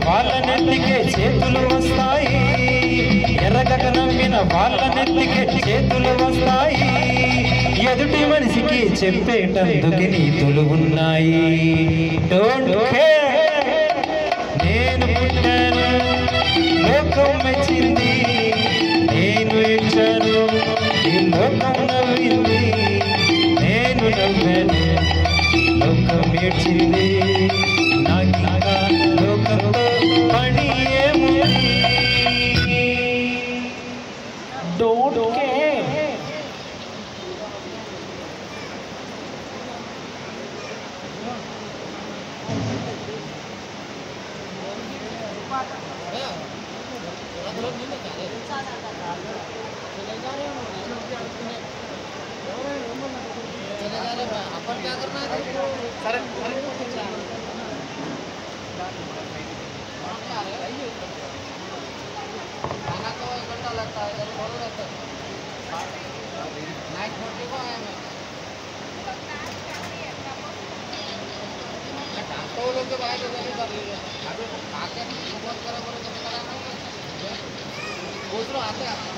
వాళ్ళ నెత్తికే చేతులు వస్తాయి, ఎరగక నమ్మిన వాళ్ళ నెత్తికే చేతులు వస్తాయి. ఎదుటి మనిషికి చెప్పేటందుకు నీతులు ఉన్నాయి. డోంట్ కేర్, నేను పుట్టాను లోకం మెచ్చింది, నేను ఇచ్చాను ఈ లోకం నవ్వింది, నేను నవ్వాను లోకం ఏడ్చింది. నాకింకా లోకంతో పని ఏముంది? Don't care. अपन क्या करना है सर? खाना तो 1 घंटा लगता है, इधर थोड़ा रहता है। नाइट छोटे को आया मैं तो लोग के बाहर जल्दी कर लीजिए। अभी आके बहुत करा बोले तो कराना दूसरों आते हैं।